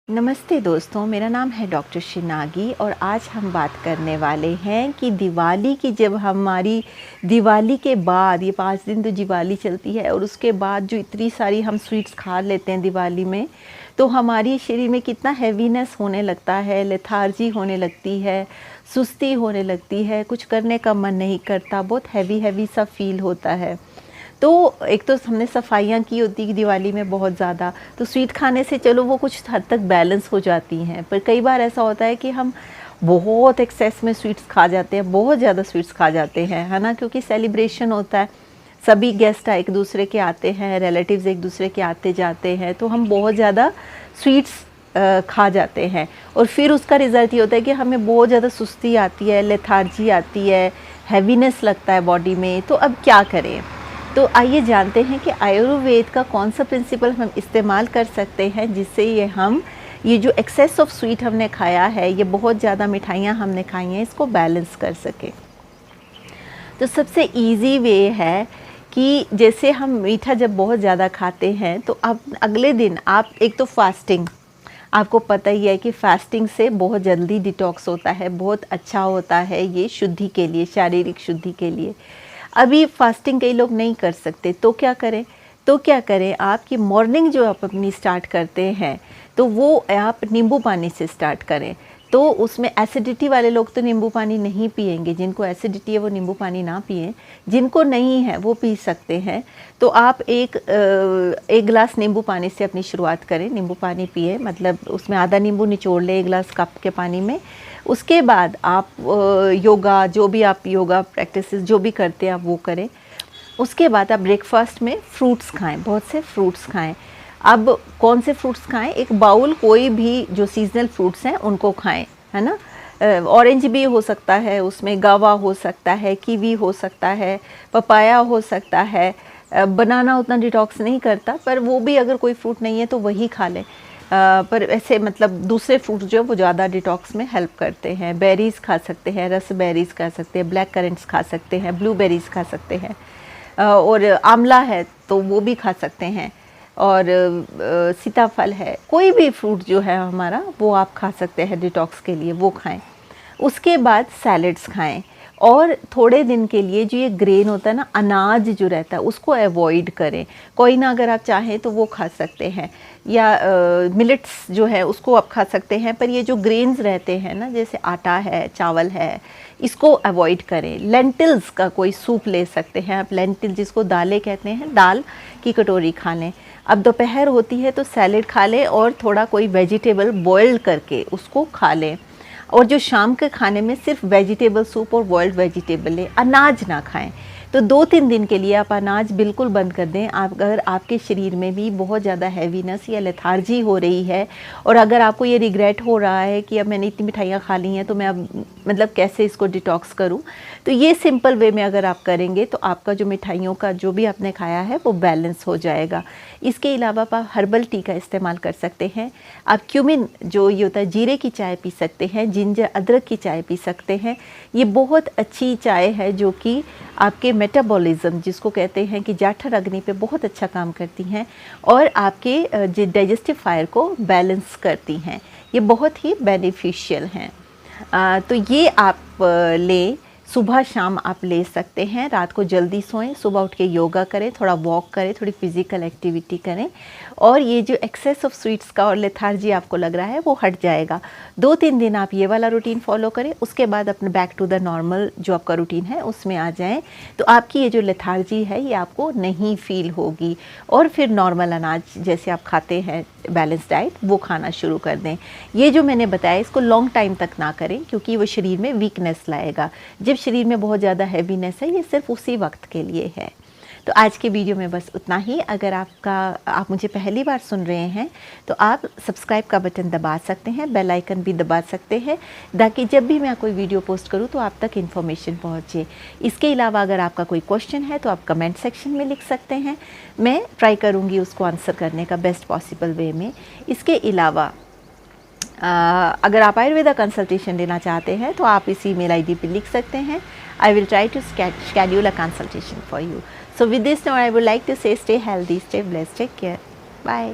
नमस्ते दोस्तों, मेरा नाम है डॉक्टर शिनागी और आज हम बात करने वाले हैं कि दिवाली की जब हमारी दिवाली के बाद ये 5 दिन तो दिवाली चलती है और उसके बाद जो इतनी सारी हम स्वीट्स खा लेते हैं दिवाली में, तो हमारी शरीर में कितना हैवीनेस होने लगता है, लेथार्जी होने लगती है, सुस्ती होने लगती है, कुछ करने का मन नहीं करता, बहुत हैवी सा फील होता है। तो एक तो हमने सफाइयाँ की होती कि दिवाली में बहुत ज़्यादा, तो स्वीट खाने से चलो वो कुछ हद तक बैलेंस हो जाती हैं, पर कई बार ऐसा होता है कि हम बहुत एक्सेस में स्वीट्स खा जाते हैं, बहुत ज़्यादा स्वीट्स खा जाते हैं, है ना, क्योंकि सेलिब्रेशन होता है, सभी गेस्ट एक दूसरे के आते हैं, रिलेटिव्स एक दूसरे के आते जाते हैं, तो हम बहुत ज़्यादा स्वीट्स खा जाते हैं और फिर उसका रिज़ल्ट ये होता है कि हमें बहुत ज़्यादा सुस्ती आती है, लेथार्जी आती है, हैवीनेस लगता है बॉडी में। तो अब क्या करें? तो आइए जानते हैं कि आयुर्वेद का कौन सा प्रिंसिपल हम इस्तेमाल कर सकते हैं जिससे ये जो एक्सेस ऑफ स्वीट हमने खाया है, ये बहुत ज़्यादा मिठाइयाँ हमने खाई हैं, इसको बैलेंस कर सकें। तो सबसे इजी वे है कि जैसे हम मीठा जब बहुत ज़्यादा खाते हैं तो अब अगले दिन आप एक तो फास्टिंग, आपको पता ही है कि फास्टिंग से बहुत जल्दी डिटॉक्स होता है, बहुत अच्छा होता है ये शुद्धि के लिए, शारीरिक शुद्धि के लिए। अभी फास्टिंग कई लोग नहीं कर सकते, तो क्या करें आपकी मॉर्निंग जो आप अपनी स्टार्ट करते हैं तो वो आप नींबू पानी से स्टार्ट करें। तो उसमें एसिडिटी वाले लोग तो नींबू पानी नहीं पिएंगे, जिनको एसिडिटी है वो नींबू पानी ना पिएं, जिनको नहीं है वो पी सकते हैं। तो आप एक गिलास नींबू पानी से अपनी शुरुआत करें, नींबू पानी पिए, मतलब उसमें आधा नींबू निचोड़ लें 1 गिलास कप के पानी में। उसके बाद आप योगा, जो भी आप योगा प्रैक्टिसेस जो भी करते हैं आप वो करें। उसके बाद आप ब्रेकफास्ट में फ्रूट्स खाएं, बहुत से फ्रूट्स खाएं। अब कौन से फ्रूट्स खाएं? एक बाउल, कोई भी जो सीजनल फ्रूट्स हैं उनको खाएं, है ना। ऑरेंज भी हो सकता है, उसमें गावा हो सकता है, कीवी हो सकता है, पपाया हो सकता है। बनाना उतना डिटॉक्स नहीं करता, पर वो भी अगर कोई फ्रूट नहीं है तो वही खा लें। पर ऐसे मतलब दूसरे फ्रूट जो है वो ज़्यादा डिटॉक्स में हेल्प करते हैं। बेरीज़ खा सकते हैं, रसबेरीज़ खा सकते हैं, ब्लैक करेंट्स खा सकते हैं, ब्लूबेरीज़ खा सकते हैं, और आंवला है तो वो भी खा सकते हैं, और सीताफल है, कोई भी फ्रूट जो है हमारा वो आप खा सकते हैं डिटॉक्स के लिए, वो खाएं। उसके बाद सैलड्स खाएं और थोड़े दिन के लिए जो ये ग्रेन होता है ना, अनाज जो रहता है उसको अवॉइड करें। कोई ना अगर आप चाहें तो वो खा सकते हैं, या मिलेट्स जो है उसको आप खा सकते हैं, पर ये जो ग्रेन्स रहते हैं ना, जैसे आटा है, चावल है, इसको अवॉइड करें। लेंटिल्स का कोई सूप ले सकते हैं आप, लेंटिल जिसको दालें कहते हैं, दाल की कटोरी खा लें। अब दोपहर होती है तो सैलेड खा लें और थोड़ा कोई वेजिटेबल बॉइल्ड करके उसको खा लें। और जो शाम के खाने में सिर्फ वेजिटेबल सूप और बॉइल्ड वेजिटेबल लें, अनाज ना खाएं। तो 2-3 दिन के लिए आप अनाज बिल्कुल बंद कर दें। आप अगर आपके शरीर में भी बहुत ज़्यादा हैवीनेस या लेथार्जी हो रही है और अगर आपको ये रिग्रेट हो रहा है कि अब मैंने इतनी मिठाइयाँ खा ली हैं तो मैं अब मतलब कैसे इसको डिटॉक्स करूं, तो ये सिंपल वे में अगर आप करेंगे तो आपका जो मिठाइयों का जो भी आपने खाया है वो बैलेंस हो जाएगा। इसके अलावा आप हर्बल टी का इस्तेमाल कर सकते हैं। आप क्यूमिन जो ये होता है, जीरे की चाय पी सकते हैं, जिंजर अदरक की चाय पी सकते हैं। ये बहुत अच्छी चाय है जो कि आपके मेटाबॉलिज्म जिसको कहते हैं कि जाठर अग्नि पे बहुत अच्छा काम करती हैं और आपके डाइजेस्टिव फायर को बैलेंस करती हैं। ये बहुत ही बेनिफिशियल हैं। तो ये आप लें, सुबह शाम आप ले सकते हैं। रात को जल्दी सोएं, सुबह उठ के योगा करें, थोड़ा वॉक करें, थोड़ी फिजिकल एक्टिविटी करें और ये जो एक्सेस ऑफ स्वीट्स का और लेथार्जी आपको लग रहा है वो हट जाएगा। 2-3 दिन आप ये वाला रूटीन फॉलो करें, उसके बाद अपने बैक टू द नॉर्मल जो आपका रूटीन है उसमें आ जाएं, तो आपकी ये जो लेथार्जी है ये आपको नहीं फील होगी और फिर नॉर्मल अनाज जैसे आप खाते हैं, बैलेंस डाइट, वो खाना शुरू कर दें। ये जो मैंने बताया इसको लॉन्ग टाइम तक ना करें क्योंकि वो शरीर में वीकनेस लाएगा। जब शरीर में बहुत ज़्यादा हैवीनेस है, ये सिर्फ उसी वक्त के लिए है। तो आज के वीडियो में बस उतना ही। अगर आप मुझे पहली बार सुन रहे हैं तो आप सब्सक्राइब का बटन दबा सकते हैं, बेल आइकन भी दबा सकते हैं ताकि जब भी मैं कोई वीडियो पोस्ट करूं तो आप तक इन्फॉर्मेशन पहुंचे। इसके अलावा अगर आपका कोई क्वेश्चन है तो आप कमेंट सेक्शन में लिख सकते हैं, मैं ट्राई करूँगी उसको आंसर करने का बेस्ट पॉसिबल वे में। इसके अलावा अगर आप आयुर्वेदा कंसल्टेशन लेना चाहते हैं तो आप इसी ईमेल आईडी पे लिख सकते हैं। I will try to schedule a consultation for you. So with this note, I would like to say stay healthy, stay blessed, take care. Bye.